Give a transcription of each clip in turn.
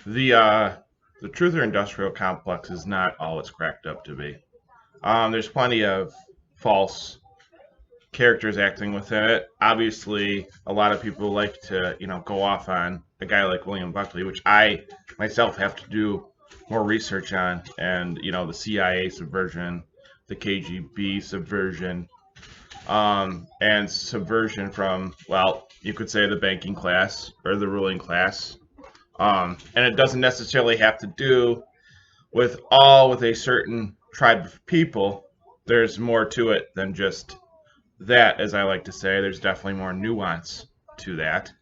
The truth or industrial complex is not all it's cracked up to be. There's plenty of false characters acting within it. Obviously, a lot of people like to, go off on a guy like William Buckley, which I myself have to do more research on, and the CIA subversion, the KGB subversion, and subversion from, well, you could say the banking class or the ruling class. And it doesn't necessarily have to do with a certain tribe of people. There's more to it than just that, as I like to say. There's definitely more nuance to that.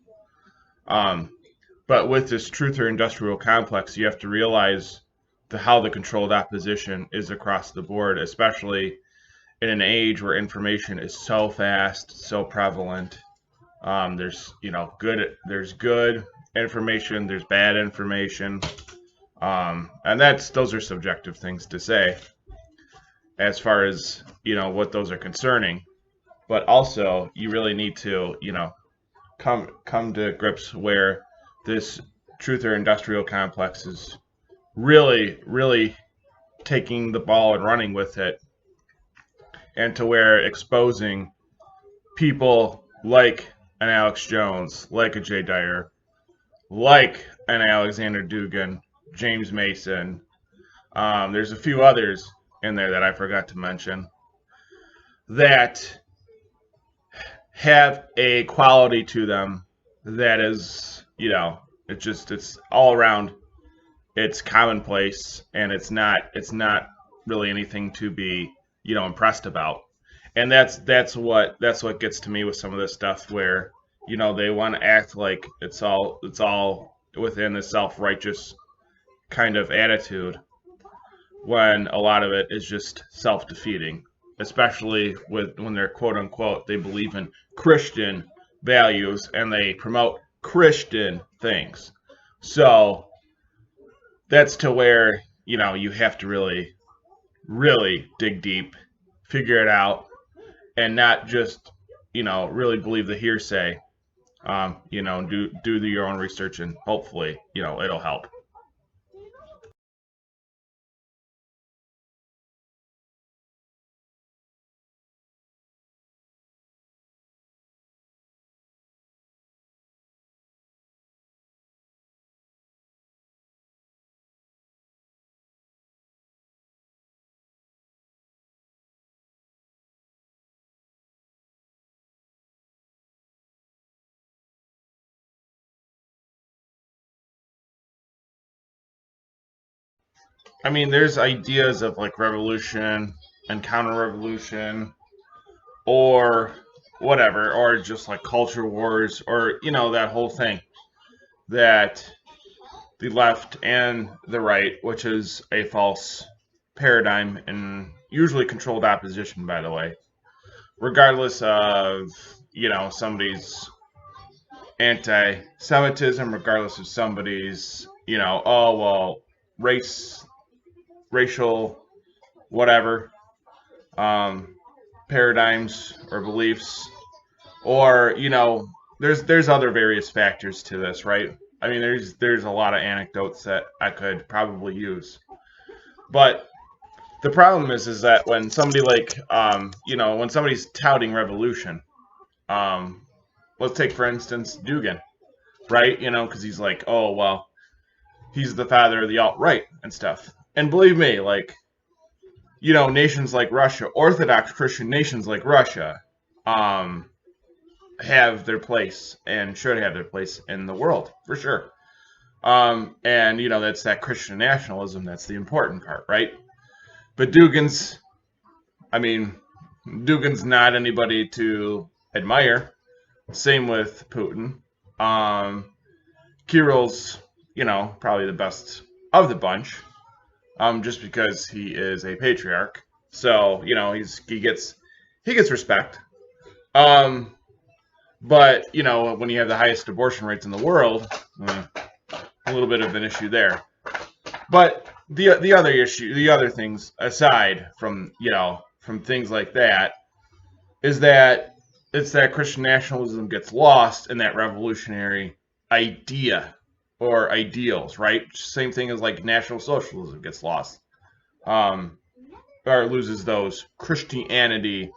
Um, but with this truth or industrial complex, you have to realize how the controlled opposition is across the board, especially in an age where information is so fast, so prevalent. There's good information, there's bad information, and those are subjective things to say as far as what those are concerning. But also, you really need to come to grips where this truth or industrial complex is really, really taking the ball and running with it, and to where exposing people like an Alex Jones, like a Jay Dyer, like an Alexander Dugin, James Mason. There's a few others in there that I forgot to mention that have a quality to them that is, it's all around. It's commonplace, and it's not really anything to be, impressed about. And that's what gets to me with some of this stuff, where they want to act like it's all within a self-righteous kind of attitude, when a lot of it is just self-defeating, especially when they're quote unquote they believe in Christian values and they promote Christian things. So that's to where you have to really, really dig deep, figure it out, and not just really believe the hearsay. Do your own research, and hopefully it'll help. I mean, there's ideas of like revolution and counter-revolution, or whatever, or just like culture wars, or that whole thing that the left and the right, which is a false paradigm and usually controlled opposition, by the way, regardless of somebody's anti-Semitism, regardless of somebody's oh well, racial whatever, um, paradigms or beliefs, or there's other various factors to this, right? I mean, there's a lot of anecdotes that I could probably use, but the problem is that when somebody like when somebody's touting revolution, um, let's take for instance Dugin, right? Because he's like, oh well, he's the father of the alt right and stuff. And believe me, like nations like Russia, Orthodox Christian nations like Russia, um, have their place and should have their place in the world for sure. And that's that Christian nationalism that's the important part, right? But I mean, Dugin's not anybody to admire. Same with Putin. Um, Kirill's, probably the best of the bunch, just because he is a patriarch. So he gets respect. Um, but when you have the highest abortion rates in the world, a little bit of an issue there. But the other issue, the other things aside from things like that, is that it's that Christian nationalism gets lost in that revolutionary idea or ideals, right? Same thing as like National Socialism gets lost, um, or loses those Christianity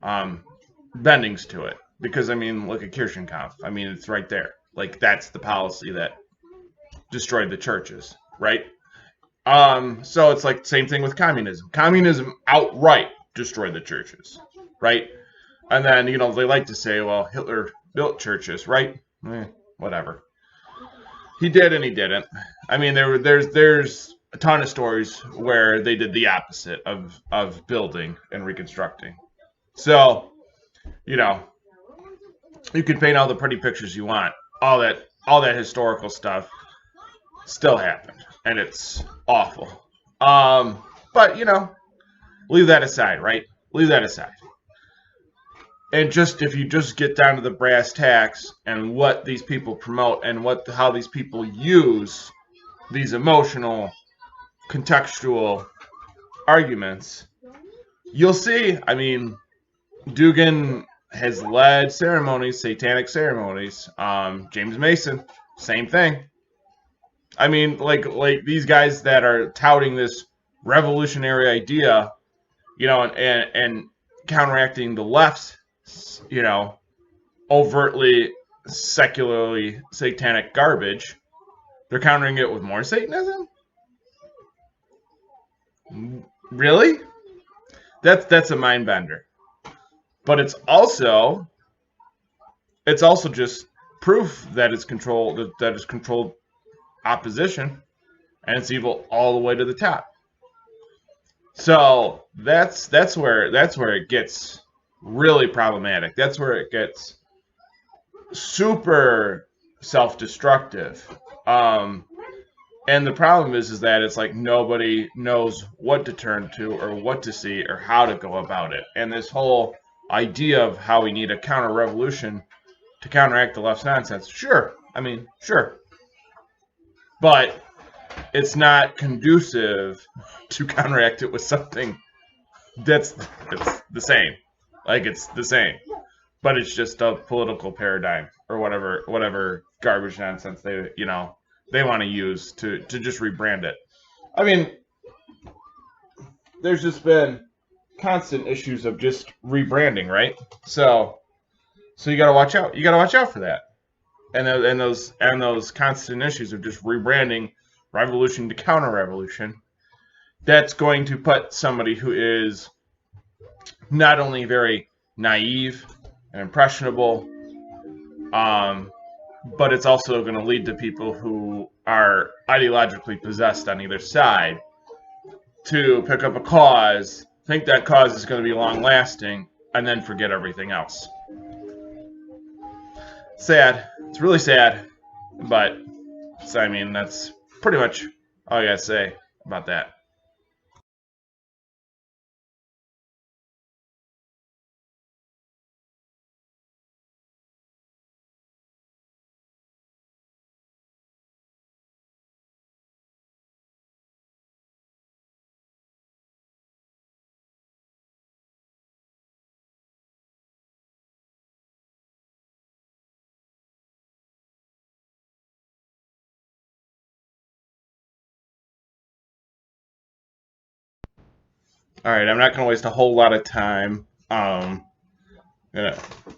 bendings to it. Because I mean, look at Kirchenkampf. I mean, it's right there. Like that's the policy that destroyed the churches, right? So it's like the same thing with communism. Communism outright destroyed the churches, right? And then they like to say, well, Hitler built churches, right? Whatever. He did and he didn't. I mean, there's a ton of stories where they did the opposite of building and reconstructing. So, you can paint all the pretty pictures you want. All that historical stuff still happened, and it's awful. But leave that aside, right? Leave that aside. And if you just get down to the brass tacks and what these people promote and how these people use these emotional, contextual arguments, you'll see. I mean, Dugin has led ceremonies, satanic ceremonies. James Mason, same thing. I mean, like these guys that are touting this revolutionary idea, and counteracting the left's, overtly secularly satanic garbage, they're countering it with more Satanism? Really? That's a mind bender. But it's also just proof that it's controlled opposition, and it's evil all the way to the top. So that's where it gets really problematic. That's where it gets super self-destructive. And the problem is that it's like nobody knows what to turn to or what to see or how to go about it. And this whole idea of how we need a counter-revolution to counteract the left's nonsense, sure. But it's not conducive to counteract it with something it's the same. Like, it's the same. But it's just a political paradigm or whatever garbage nonsense they want to use to just rebrand it. I mean, there's just been constant issues of just rebranding, right? So you got to watch out. You got to watch out for that. And those constant issues of just rebranding revolution to counter-revolution, that's going to put somebody who is not only very naive and impressionable, but it's also going to lead to people who are ideologically possessed on either side to pick up a cause, think that cause is going to be long-lasting, and then forget everything else. Sad. It's really sad, but that's pretty much all I gotta say about that. All right, I'm not gonna waste a whole lot of time. Gonna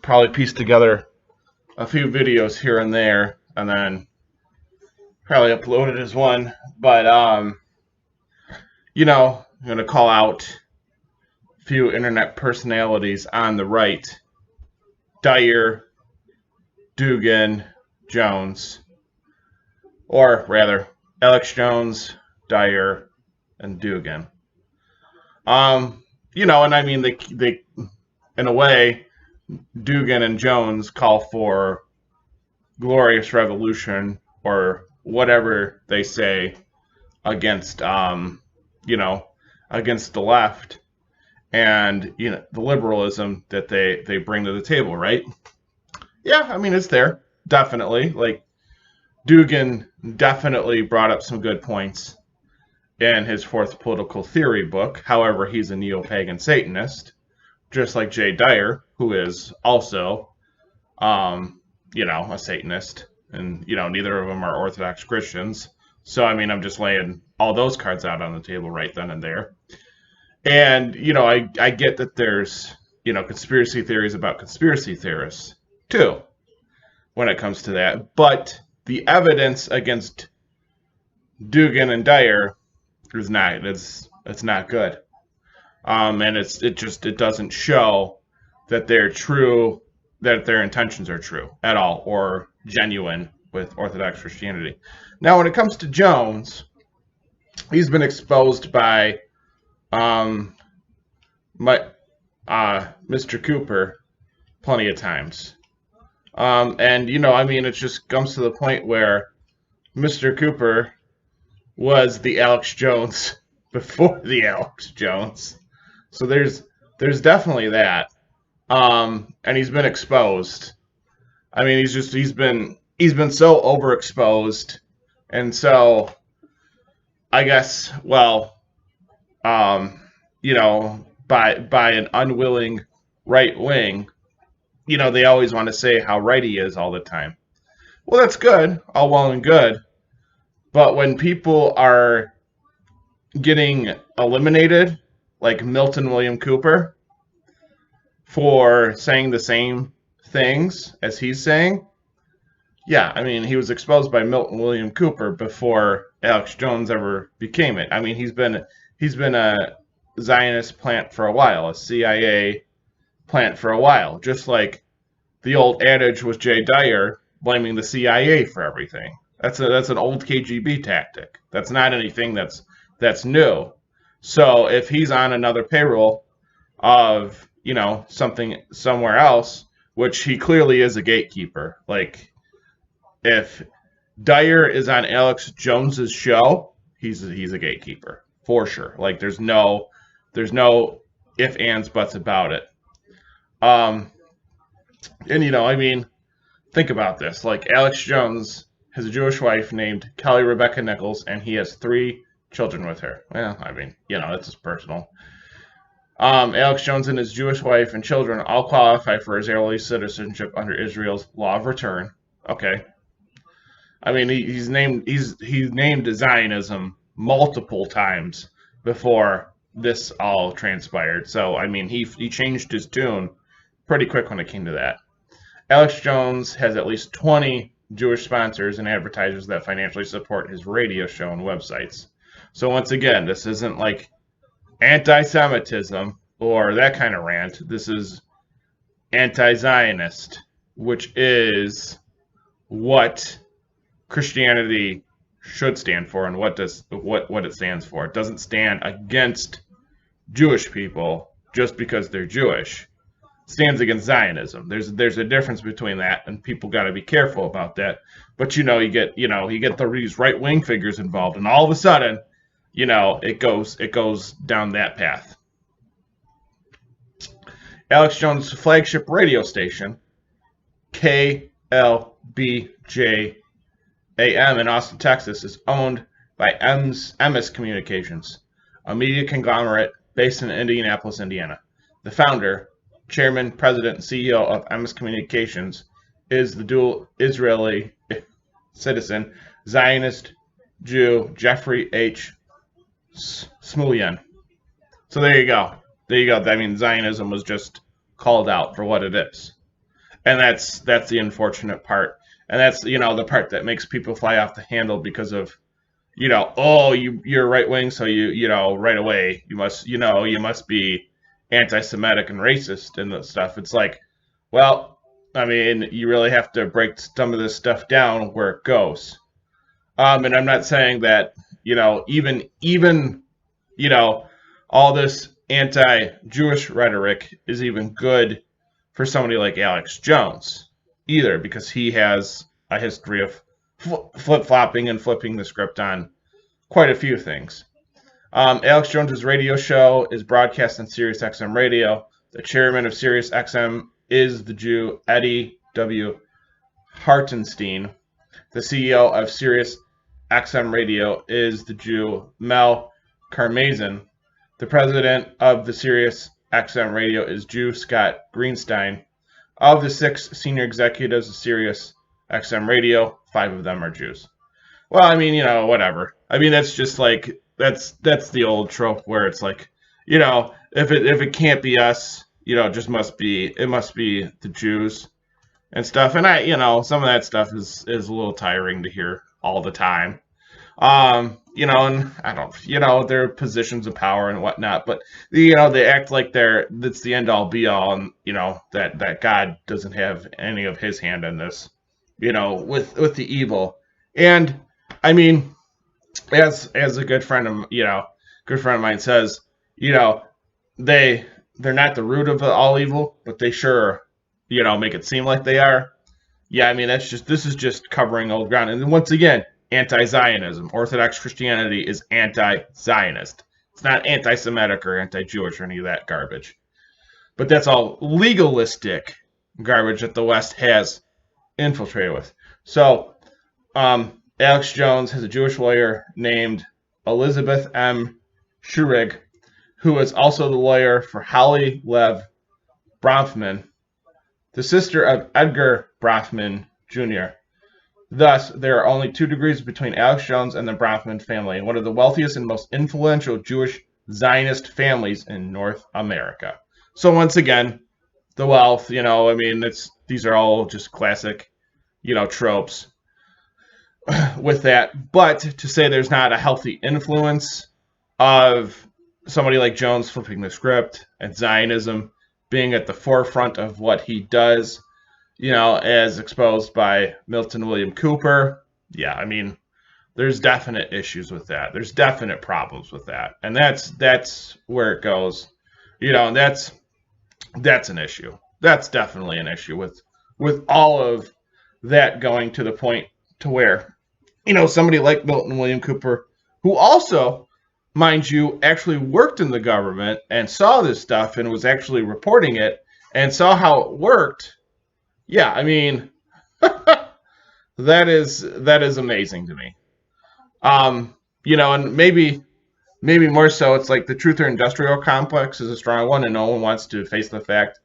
probably piece together a few videos here and there, and then probably upload it as one. But I'm gonna call out a few internet personalities on the right: Dyer, Dugin, Jones, or rather, Alex Jones, Dyer, and Dugin. And I mean, they in a way, Dugin and Jones call for glorious revolution or whatever they say against, against the left and, the liberalism that they bring to the table, right? Yeah, I mean, it's there. Definitely. Like, Dugin definitely brought up some good points in his Fourth Political Theory book. However, he's a neo-pagan Satanist, just like Jay Dyer, who is also, a Satanist. and neither of them are Orthodox Christians. So I mean, I'm just laying all those cards out on the table right then and there. And I get that there's conspiracy theories about conspiracy theorists too when it comes to that, but the evidence against Dugin and Dyer is not it's not good. And it doesn't show that they're true, that their intentions are true at all or genuine with Orthodox Christianity. Now, when it comes to Jones, he's been exposed by Mr. Cooper plenty of times. And I mean, it just comes to the point where Mr. Cooper was the Alex Jones before the Alex Jones. So there's definitely that. And he's been exposed. I mean, he's been so overexposed, and so I guess, well, by an unwilling right wing, they always want to say how right he is all the time. Well, that's good, all well and good, but when people are getting eliminated, like Milton William Cooper, for saying the same things as he's saying, yeah, I mean, he was exposed by Milton William Cooper before Alex Jones ever became it. I mean, he's been a Zionist plant for a while, a CIA plant for a while, just like the old adage was Jay Dyer blaming the CIA for everything. That's an old KGB tactic. That's not anything that's new. So if he's on another payroll of something somewhere else, which he clearly is a gatekeeper. Like, if Dyer is on Alex Jones's show, he's a gatekeeper for sure. Like, there's no if, ands, buts about it. And I mean, think about this. Like, Alex Jones has a Jewish wife named Kelly Rebecca Nichols, and he has 3 children with her. Well, I mean, that's just personal. Alex Jones and his Jewish wife and children all qualify for Israeli citizenship under Israel's law of return. Okay. I mean, he's named Zionism multiple times before this all transpired. So, I mean, he changed his tune pretty quick when it came to that. Alex Jones has at least 20 Jewish sponsors and advertisers that financially support his radio show and websites. So once again, this isn't like anti-Semitism or that kind of rant. This is anti-Zionist, which is what Christianity should stand for and what it stands for. It doesn't stand against Jewish people just because they're Jewish. It stands against Zionism. There's a difference between that, and people got to be careful about that. But you get these right-wing figures involved, and all of a sudden, it goes down that path. Alex Jones' flagship radio station, KLBJ AM in Austin, Texas, is owned by MS Communications, a media conglomerate based in Indianapolis, Indiana. The founder, chairman, president, and CEO of MS Communications is the dual Israeli citizen, Zionist Jew Jeffrey H. Smulian. So there you go. I mean, Zionism was just called out for what it is. And that's the unfortunate part. And that's, the part that makes people fly off the handle because of, you're right wing, so right away you must be anti-Semitic and racist and stuff. It's like, well, I mean, you really have to break some of this stuff down where it goes. And I'm not saying that, even all this anti-Jewish rhetoric is even good for somebody like Alex Jones either, because he has a history of flip-flopping and flipping the script on quite a few things. Alex Jones's radio show is broadcast on Sirius XM Radio. The chairman of Sirius XM is the Jew Eddie W. Hartenstein. The CEO of Sirius XM Radio is the Jew Mel Karmazin. The president of the Sirius XM Radio is Jew Scott Greenstein. Of the 6 senior executives of Sirius XM Radio, 5 of them are Jews. Well, I mean, whatever. I mean, that's just like that's the old trope where it's like, if it can't be us, it must be the Jews and stuff. And some of that stuff is a little tiring to hear all the time. And I don't, their positions of power and whatnot, but they act like that's the end all be all, and that God doesn't have any of His hand in this, with the evil. And I mean, as a good friend of mine says, they're not the root of all evil, but they sure, make it seem like they are. Yeah, I mean, this is just covering old ground. And once again, anti-Zionism. Orthodox Christianity is anti-Zionist. It's not anti-Semitic or anti-Jewish or any of that garbage. But that's all legalistic garbage that the West has infiltrated with. So, Alex Jones has a Jewish lawyer named Elizabeth M. Schurig, who is also the lawyer for Holly Lev Bronfman, the sister of Edgar Bronfman Jr. Thus, there are only 2 degrees between Alex Jones and the Bronfman family, one of the wealthiest and most influential Jewish Zionist families in North America. So once again, the wealth, these are all just classic, tropes with that. But to say there's not a healthy influence of somebody like Jones flipping the script and Zionism being at the forefront of what he does, as exposed by Milton William Cooper. Yeah, I mean, there's definite issues with that. There's definite problems with that. And that's where it goes. And that's an issue. That's definitely an issue with all of that going to the point to where, somebody like Milton William Cooper, who also, mind you, actually worked in the government and saw this stuff and was actually reporting it and saw how it worked. Yeah, I mean, that is amazing to me. And maybe more so, it's like the truth or industrial complex is a strong one, and no one wants to face the fact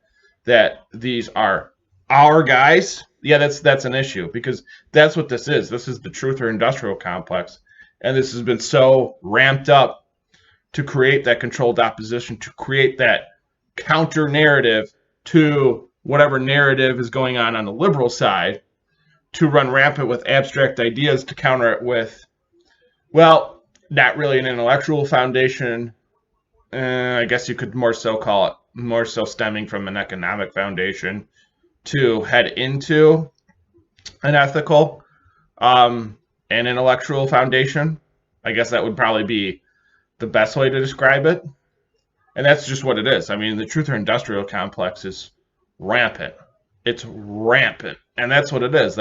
that these are our guys. Yeah, that's an issue, because that's what this is. This is the truth or industrial complex, and this has been so ramped up to create that controlled opposition, to create that counter narrative to whatever narrative is going on the liberal side, to run rampant with abstract ideas to counter it with, well, not really an intellectual foundation. I guess you could more so call it more so stemming from an economic foundation to head into an ethical and intellectual foundation. I guess that would probably be the best way to describe it. And that's just what it is. I mean, the truth or industrial complex is rampant. It's rampant. And that's what it is.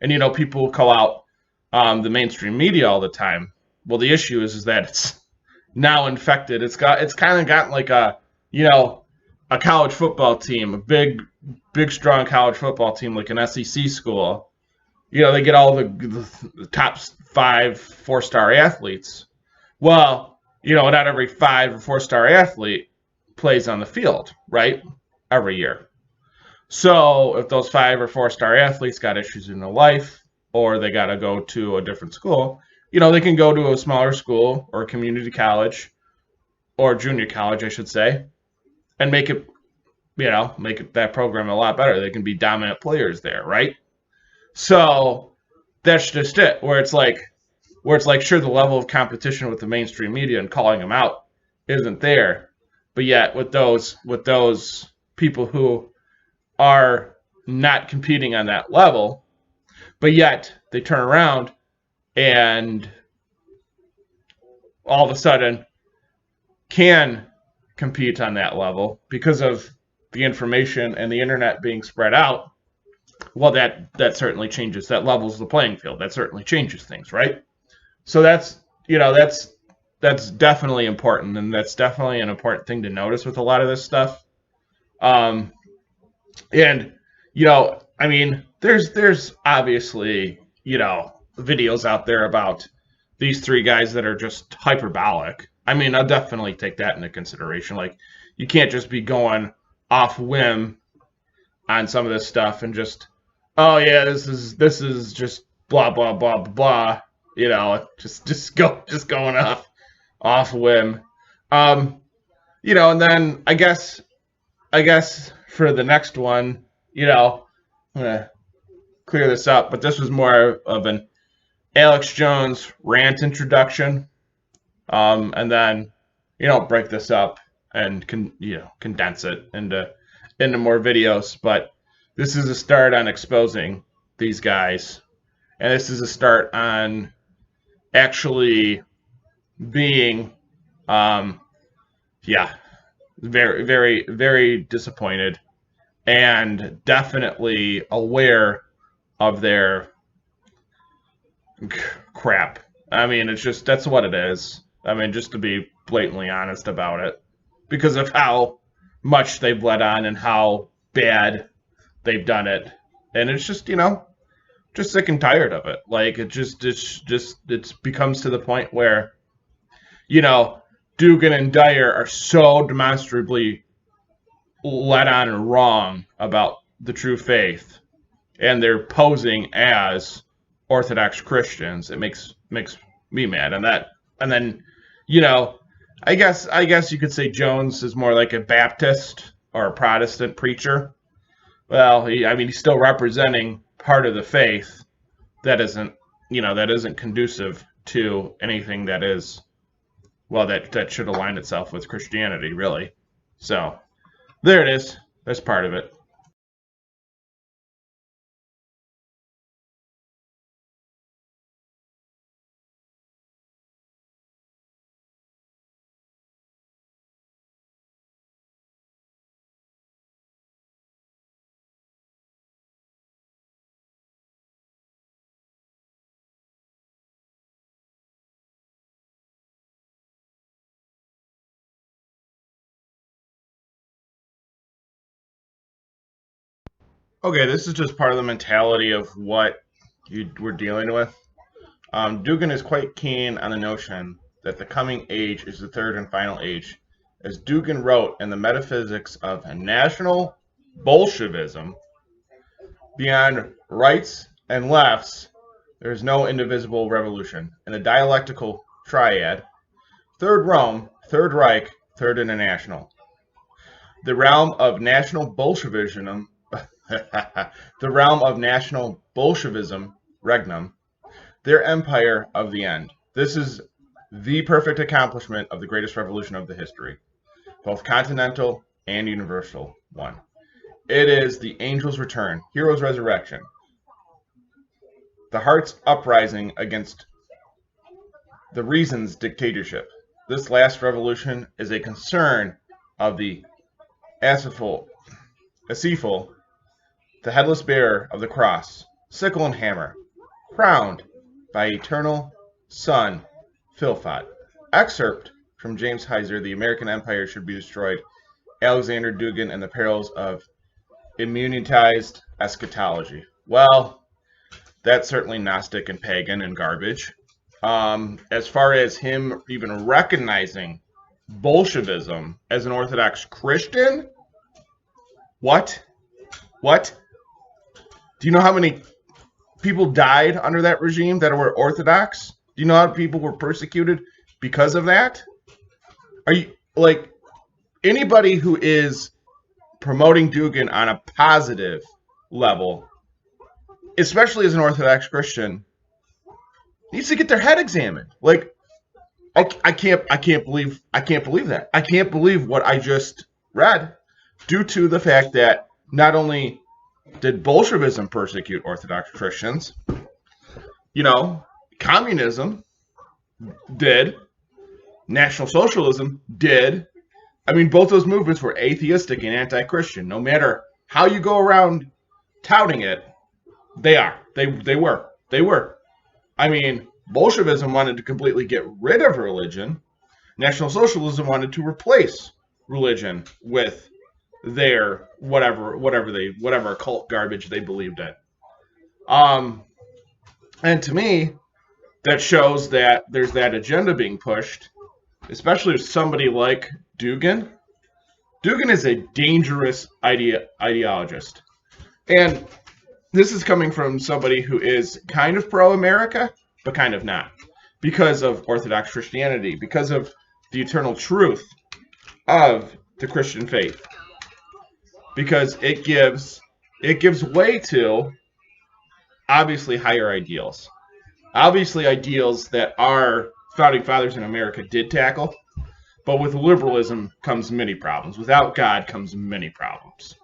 And people call out the mainstream media all the time. Well, the issue is that it's now infected. It's kind of gotten like a college football team, a big, strong college football team, like an SEC school. They get all the top 5 4-star athletes. Well, not every 5 or 4-star athlete plays on the field, right? Every year. So if those 5 or 4-star athletes got issues in their life, or they got to go to a different school, they can go to a smaller school or a community college, or junior college, I should say, and make it that program a lot better. They can be dominant players there, right? So that's just it, where it's like, sure, the level of competition with the mainstream media and calling them out isn't there, but yet with those people who are not competing on that level, but yet they turn around and all of a sudden can compete on that level because of the information and the internet being spread out. Well, that certainly changes, that levels the playing field. That certainly changes things, right? So that's definitely important, and that's definitely an important thing to notice with a lot of this stuff. And I mean, there's obviously videos out there about these 3 guys that are just hyperbolic. I mean, I'll definitely take that into consideration. Like, you can't just be going off whim on some of this stuff and just, oh yeah, this is just blah blah blah blah blah. Just going off whim. Um, and then I guess for the next one, I'm gonna clear this up, but this was more of an Alex Jones rant introduction, and then break this up and condense it into more videos. But this is a start on exposing these guys, and this is a start on actually being, yeah, very, very, very disappointed and definitely aware of their crap. I mean, that's what it is. I mean, just to be blatantly honest about it, because of how much they've let on and how bad they've done it. And it's just sick and tired of it. Like, it becomes to the point where, Dugin and Dyer are so demonstrably let on and wrong about the true faith, and they're posing as Orthodox Christians. It makes me mad, and then I guess you could say Jones is more like a Baptist or a Protestant preacher. Well, he's still representing part of the faith that isn't conducive to anything that is, well, that should align itself with Christianity, really. So there it is. That's part of it. Okay, this is just part of the mentality of what you were dealing with. Dugin is quite keen on the notion that the coming age is the third and final age. As Dugin wrote in the Metaphysics of National Bolshevism, beyond rights and lefts, there is no indivisible revolution. In the dialectical triad, Third Rome, Third Reich, Third International, the realm of National Bolshevism, regnum, their empire of the end. This is the perfect accomplishment of the greatest revolution of the history, both continental and universal one. It is the angel's return, hero's resurrection, the heart's uprising against the reason's dictatorship. This last revolution is a concern of the Asiful, the headless bearer of the cross, sickle and hammer, crowned by eternal Son, Philpot. Excerpt from James Heiser, The American Empire Should Be Destroyed, Alexander Dugin and the Perils of Immunitized Eschatology. Well, that's certainly Gnostic and pagan and garbage. As far as him even recognizing Bolshevism as an Orthodox Christian, what? Do you know how many people died under that regime that were Orthodox? Do you know how people were persecuted because of that? Are you, like, anybody who is promoting Dugin on a positive level, especially as an Orthodox Christian, needs to get their head examined. Like, I can't believe that. I can't believe what I just read, due to the fact that not only did Bolshevism persecute Orthodox Christians, communism did, National Socialism did. I mean, both those movements were atheistic and anti-Christian. No matter how you go around touting it, they were. I mean, Bolshevism wanted to completely get rid of religion. National Socialism wanted to replace religion with their whatever occult garbage they believed in. And to me, that shows that there's that agenda being pushed, especially with somebody like Dugin. Dugin is a dangerous ideologist. And this is coming from somebody who is kind of pro-America, but kind of not, because of Orthodox Christianity, because of the eternal truth of the Christian faith, because it gives way to obviously higher ideals, obviously ideals that our founding fathers in America did tackle, but with liberalism comes many problems. Without God comes many problems.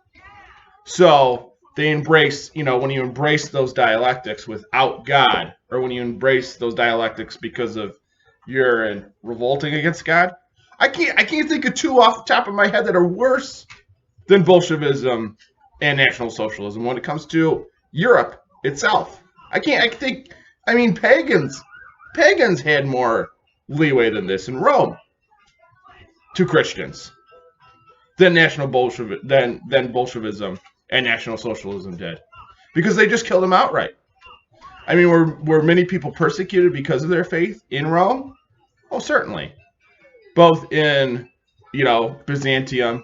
So they embrace, when you embrace those dialectics without God, or when you embrace those dialectics because of you're revolting against God, I can't think of two off the top of my head that are worse than Bolshevism and National Socialism when it comes to Europe itself. Pagans had more leeway than this in Rome to Christians than Bolshevism and National Socialism did, because they just killed them outright. Were many people persecuted because of their faith in Rome? Oh, certainly. Both in, Byzantium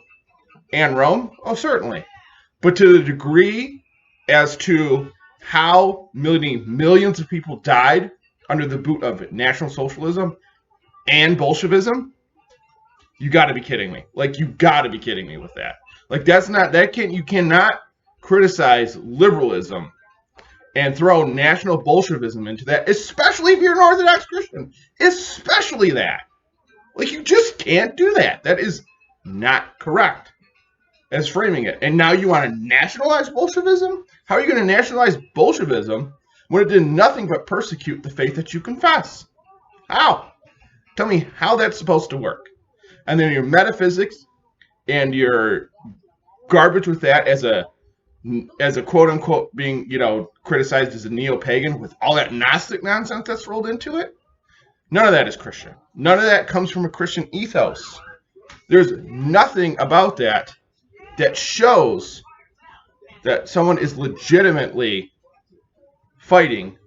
and Rome? Oh, certainly. But to the degree as to how millions of people died under the boot of National Socialism and Bolshevism, you got to be kidding me. You got to be kidding me with that. You cannot criticize liberalism and throw National Bolshevism into that, especially if you're an Orthodox Christian. Especially that. You just can't do that. That is not correct as framing it. And now you want to nationalize Bolshevism? How are you going to nationalize Bolshevism when it did nothing but persecute the faith that you confess? How? Tell me how that's supposed to work. And then your metaphysics and your garbage with that as a quote unquote being, criticized as a neo-pagan with all that Gnostic nonsense that's rolled into it. None of that is Christian. None of that comes from a Christian ethos. There's nothing about that shows that someone is legitimately fighting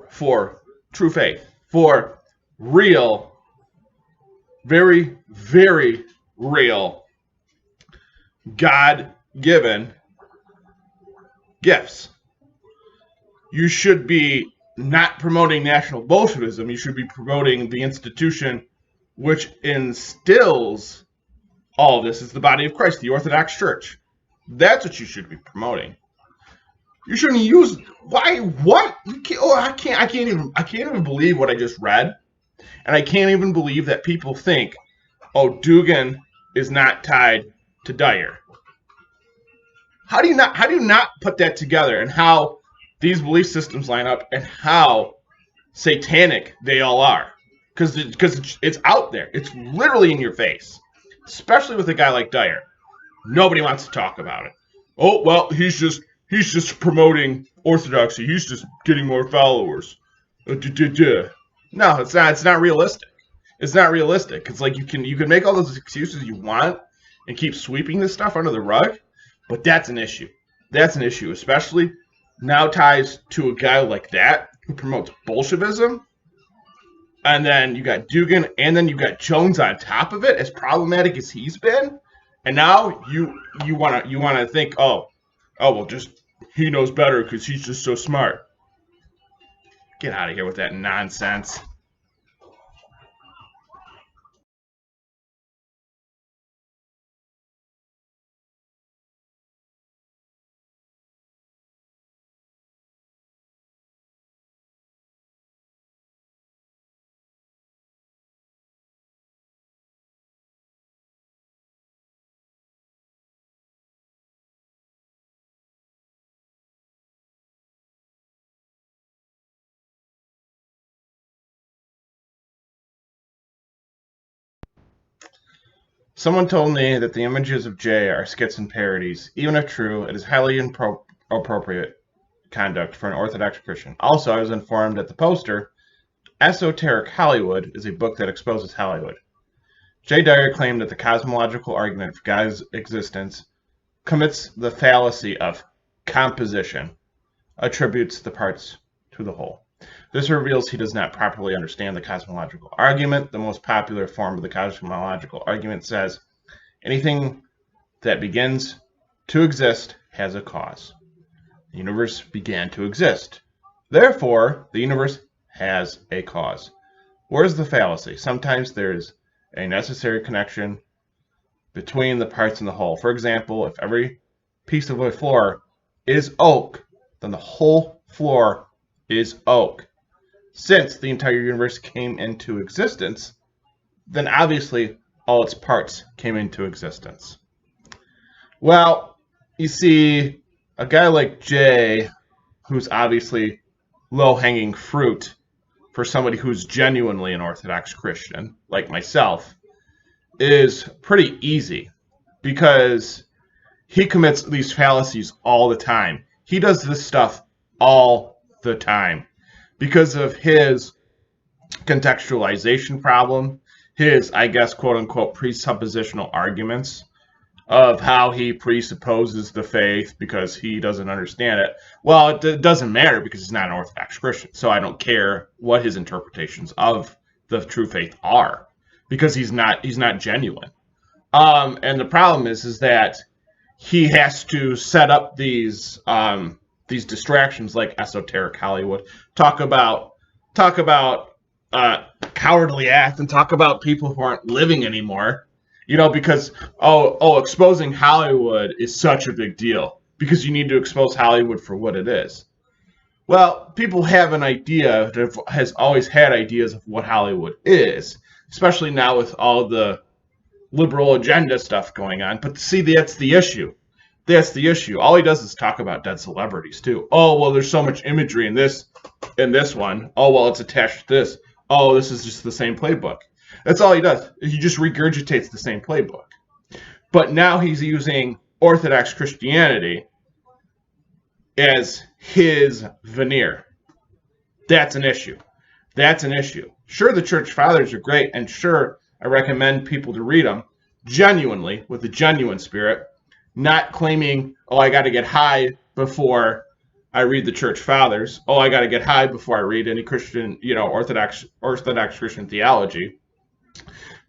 for true faith, for real, very, very real, God-given gifts. You should be not promoting National Bolshevism. You should be promoting the institution which instills all of this. It's the body of Christ, the Orthodox Church. That's what you should be promoting. You shouldn't use what? I can't even believe what I just read, and I can't even believe that people think, Dugin is not tied to Dyer. How do you not put that together, and how these belief systems line up, and how satanic they all are? Because it's out there. It's literally in your face, especially with a guy like Dyer. Nobody wants to talk about it. Oh, well, he's just promoting orthodoxy. He's just getting more followers. No, it's not. It's not realistic. It's not realistic. It's you can make all those excuses you want and keep sweeping this stuff under the rug, but that's an issue. That's an issue, especially now ties to a guy like that who promotes Bolshevism, and then you got Dugin, and then you got Jones on top of it, as problematic as he's been, and now you wanna think, well, just he knows better because he's just so smart. Get out of here with that nonsense. Someone told me that the images of Jay are skits and parodies. Even if true, it is highly inappropriate conduct for an Orthodox Christian. Also, I was informed that the poster, Esoteric Hollywood, is a book that exposes Hollywood. Jay Dyer claimed that the cosmological argument for God's existence commits the fallacy of composition, attributes the parts to the whole. This reveals he does not properly understand the cosmological argument. The most popular form of the cosmological argument says, anything that begins to exist has a cause. The universe began to exist. Therefore, the universe has a cause. Where's the fallacy? Sometimes there's a necessary connection between the parts in the whole. For example, if every piece of a floor is oak, then the whole floor is oak. Since the entire universe came into existence, then obviously all its parts came into existence. Well, you see, a guy like Jay, who's obviously low-hanging fruit for somebody who's genuinely an Orthodox Christian, like myself, is pretty easy because he commits these fallacies all the time. He does this stuff all the time because of his contextualization problem, his, I guess, quote-unquote, presuppositional arguments of how he presupposes the faith because he doesn't understand it. Well, it doesn't matter because he's not an Orthodox Christian, so I don't care what his interpretations of the true faith are because he's not genuine. And the problem is that he has to set up these distractions like esoteric Hollywood, talk about cowardly act, and talk about people who aren't living anymore. Because exposing Hollywood is such a big deal because you need to expose Hollywood for what it is. Well, people have an idea, has always had ideas of what Hollywood is, especially now with all the liberal agenda stuff going on. But see, that's the issue. That's the issue. All he does is talk about dead celebrities too. Oh, well, there's so much imagery in this one. Oh, well, it's attached to this. Oh, this is just the same playbook. That's all he does. He just regurgitates the same playbook. But now he's using Orthodox Christianity as his veneer. That's an issue. That's an issue. Sure, the church fathers are great, and sure, I recommend people to read them genuinely, with a genuine spirit, not claiming, oh, I got to get high before I read the church fathers. Oh, I got to get high before I read any Christian, Orthodox Christian theology,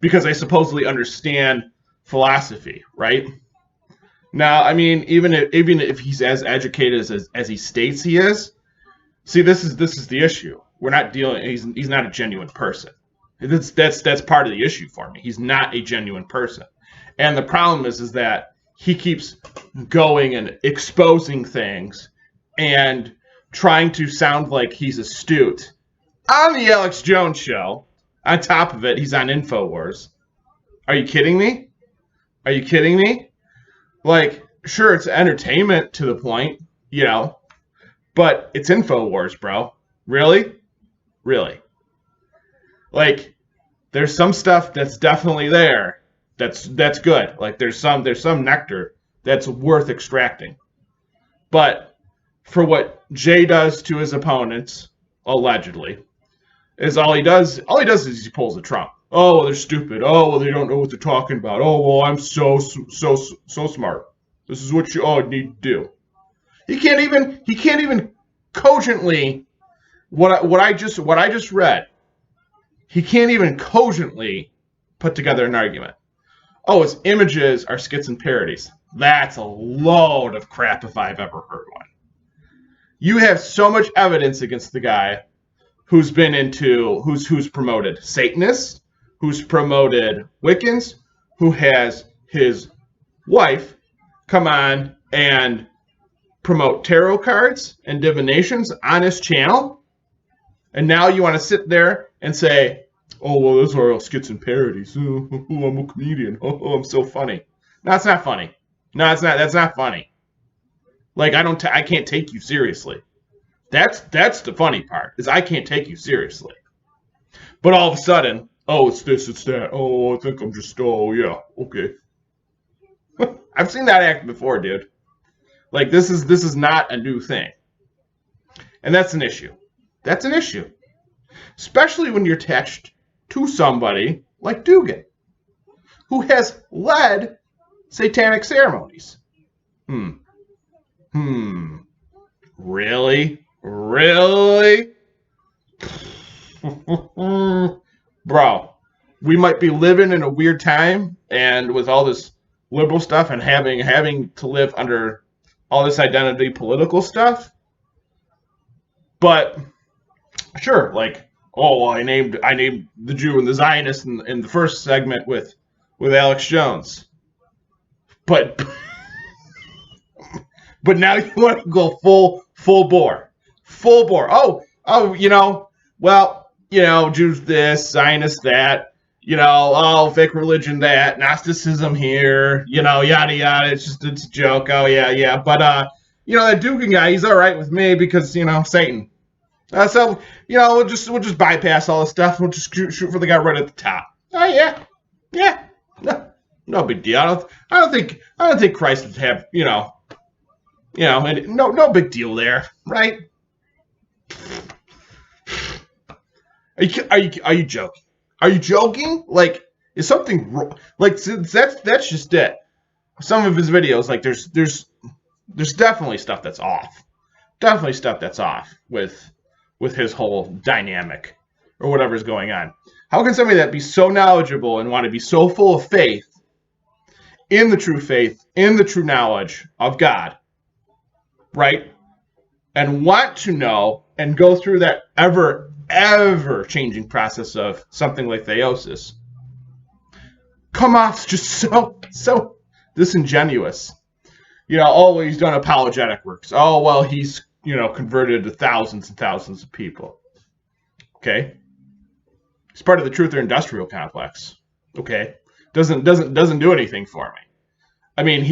because I supposedly understand philosophy, right? Now, I mean, even if he's as educated as he states he is, see, this is the issue. We're not dealing. He's not a genuine person. That's part of the issue for me. He's not a genuine person, and the problem is that he keeps going and exposing things and trying to sound like he's astute on the Alex Jones show. On top of it, he's on InfoWars. Are you kidding me? Are you kidding me? Like, sure, it's entertainment to the point, but it's InfoWars, bro. Really? Really? Like, there's some stuff that's definitely there. That's good. Like, there's some nectar that's worth extracting. But for what Jay does to his opponents, allegedly, is all he does is he pulls a Trump. Oh, well, they're stupid. Oh, well, they don't know what they're talking about. Oh, well, I'm so smart. This is what you all need to do. He can't even cogently what I just read. He can't even cogently put together an argument. Oh, his images are skits and parodies. That's a load of crap if I've ever heard one. You have so much evidence against the guy who's promoted Satanists, who's promoted Wiccans, who has his wife come on and promote tarot cards and divinations on his channel. And now you want to sit there and say, oh, well, those are all skits and parodies. Oh, I'm a comedian. Oh, I'm so funny. No, it's not funny. No, it's not. That's not funny. Like, I can't take you seriously. That's the funny part, is I can't take you seriously. But all of a sudden, oh, it's this, it's that. Oh, I think I'm just, oh, yeah, okay. I've seen that act before, dude. Like, this is not a new thing. And that's an issue. That's an issue. Especially when you're attached to somebody like Dugin, who has led satanic ceremonies. Really? Really? Bro, we might be living in a weird time, and with all this liberal stuff and having to live under all this identity political stuff. But sure, like, oh, well, I named the Jew and the Zionist in the first segment with Alex Jones. But now you want to go full bore. Full bore. Jews this, Zionists that, fake religion that, Gnosticism here, yada yada. It's a joke. Oh yeah. But that Dugin guy, he's all right with me because Satan. So we'll just bypass all this stuff. We'll just shoot for the guy right at the top. Oh yeah. No big deal. I don't think Christ would have no big deal there, right? Are you joking? Are you joking? Like, is something wrong? Like, that's just it. Some of his videos, like, there's definitely stuff that's off. Definitely stuff that's off with his whole dynamic or whatever's going on. How can somebody that be so knowledgeable and want to be so full of faith, in the true knowledge of God, right? And want to know and go through that ever changing process of something like theosis, come off just so disingenuous. Oh, he's done apologetic works. Oh, well, he's, converted to thousands and thousands of people. Okay. He's part of the Truth or Industrial Complex. Okay. Doesn't do anything for me. I mean,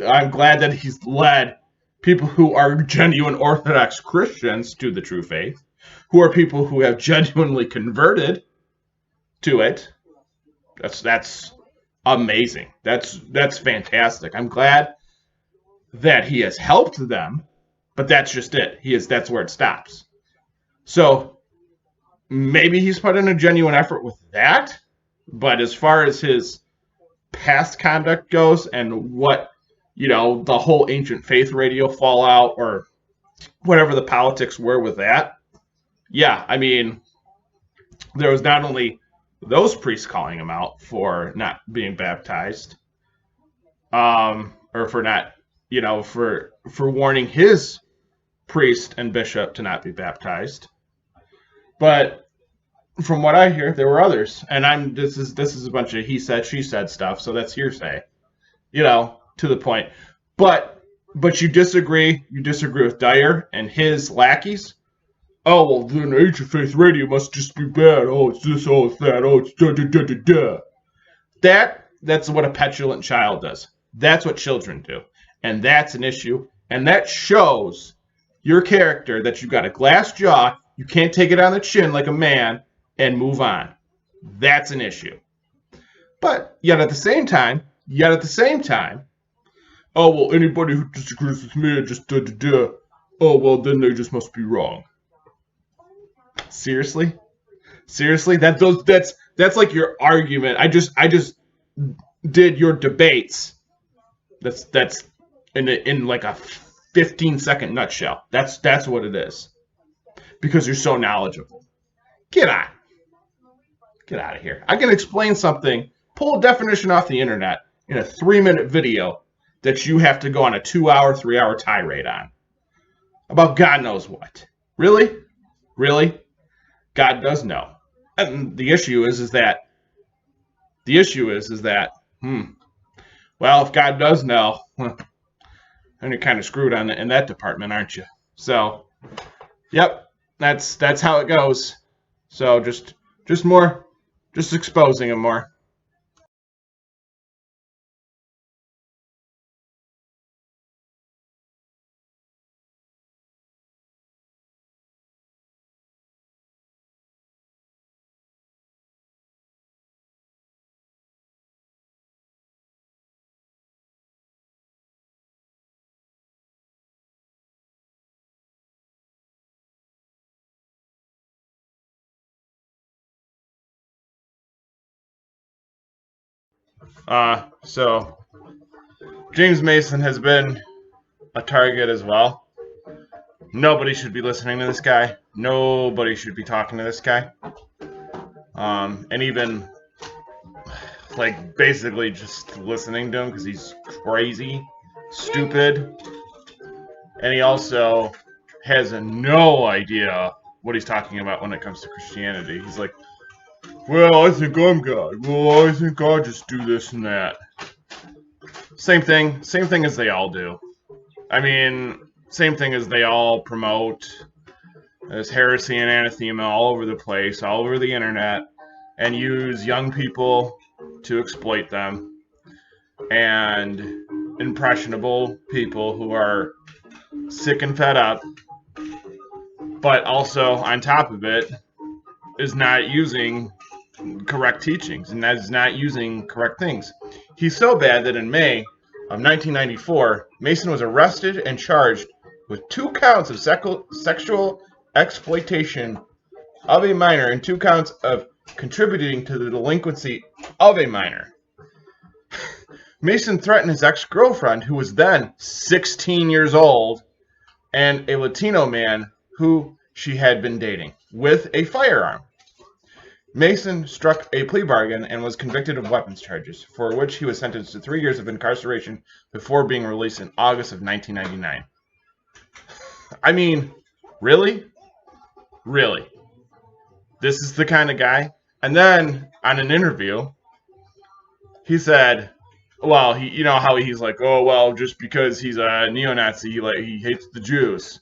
I'm glad that he's led people who are genuine Orthodox Christians to the true faith, who are people who have genuinely converted to it. That's amazing. That's fantastic. I'm glad that he has helped them, but that's just it. That's where it stops. So maybe he's put in a genuine effort with that, but as far as his past conduct goes and what, the whole ancient faith radio fallout or whatever the politics were with that, yeah, I mean, there was not only those priests calling him out for not being baptized, or for not, for warning his priest and bishop to not be baptized, but from what I hear, there were others, and this is a bunch of he said, she said stuff, so that's hearsay, to the point. But you disagree with Dyer and his lackeys. Oh, well, then ancient faith radio must just be bad. Oh, it's this, oh, it's that, oh, it's da. That's what a petulant child does. That's what children do. And that's an issue. And that shows your character that you've got a glass jaw, you can't take it on the chin like a man, and move on. That's an issue. But yet at the same time, oh, well, anybody who disagrees with me just da. Oh, well, then they just must be wrong. Seriously? That's like your argument. I just did your debates. That's in like a 15-second nutshell. That's what it is. Because you're so knowledgeable. Get out of here. I can explain something, pull a definition off the internet in a 3-minute video that you have to go on a 2-hour, 3-hour tirade on. About God knows what. Really? God does know. And the issue is that, well, if God does know, then you're kind of screwed in that department, aren't you? So, yep, that's how it goes. So just exposing him more. So James Mason has been a target as well. Nobody should be listening to this guy. Nobody should be talking to this guy. And even like basically just listening to him because he's crazy, stupid. and he also has no idea what he's talking about when it comes to Christianity. He's like, well, I think I'm God. Well, I think I'll just do this and that. Same thing as they all do. I mean, same thing as they all promote. There's heresy and anathema all over the place, all over the internet, and use young people to exploit them, and impressionable people who are sick and fed up, but also, on top of it, is not using correct teachings and is not using correct things. He's so bad that in May of 1994, Mason was arrested and charged with 2 counts of sexual exploitation of a minor and 2 counts of contributing to the delinquency of a minor. Mason threatened his ex-girlfriend, who was then 16 years old, and a Latino man who she had been dating, with a firearm. Mason struck a plea bargain and was convicted of weapons charges, for which he was sentenced to 3 years of incarceration before being released in August of 1999. I mean, really? Really? This is the kind of guy? And then, on an interview, he said, well, you know how he's like, oh, well, just because he's a neo-Nazi, he hates the Jews.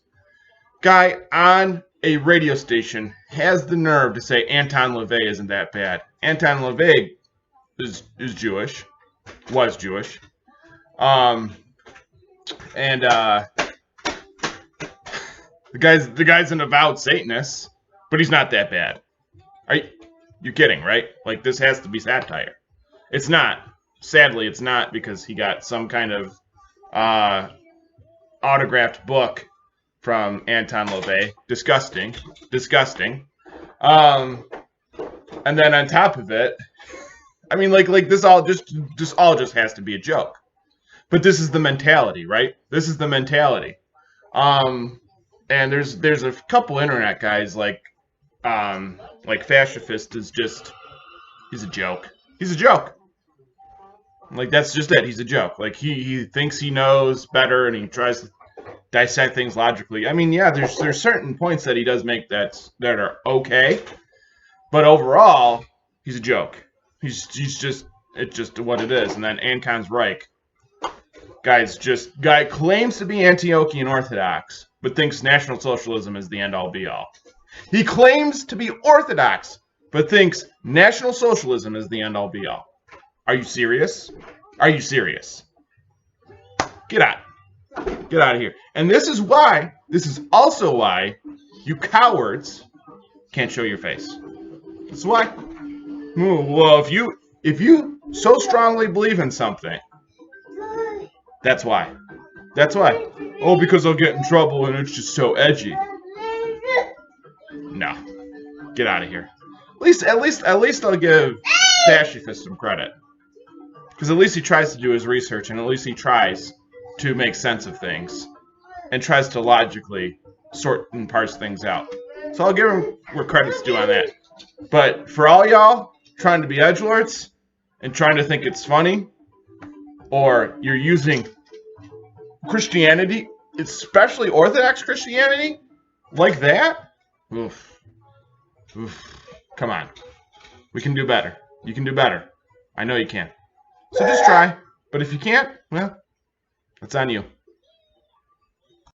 Guy on a radio station has the nerve to say Anton LaVey isn't that bad. Anton LaVey is Jewish, was Jewish, and the guy's an avowed Satanist, but he's not that bad. You're kidding, right? Like, this has to be satire. It's not. Sadly, it's not, because he got some kind of autographed book from Anton LaVey. Disgusting. And then on top of it, I mean, like this all just has to be a joke. But this is the mentality, right? This is the mentality. And there's a couple internet guys like Fascifist is just, he's a joke. He's a joke. Like, that's just it. He's a joke. Like, he thinks he knows better, and he tries to dissect things logically. I mean, yeah, there's certain points that he does make that are okay, but overall, he's a joke. It's just what it is. And then Anton's Reich, guy claims to be Antiochian Orthodox, but thinks National Socialism is the end-all be-all. He claims to be Orthodox, but thinks National Socialism is the end-all be-all. Are you serious? Are you serious? Get out. Get out of here. And this is also why you cowards can't show your face. That's why. Well, if you so strongly believe in something, that's why. That's why. Oh, because I'll get in trouble and it's just so edgy. No. Get out of here. At least I'll give Fascifist some credit. Because at least he tries to do his research, and at least he tries to make sense of things, and tries to logically sort and parse things out. So I'll give him where credit's due on that. But for all y'all trying to be edgelords, and trying to think it's funny, or you're using Christianity, especially Orthodox Christianity, like that, oof. Come on. We can do better. You can do better. I know you can. So just try. But if you can't, well, it's on you.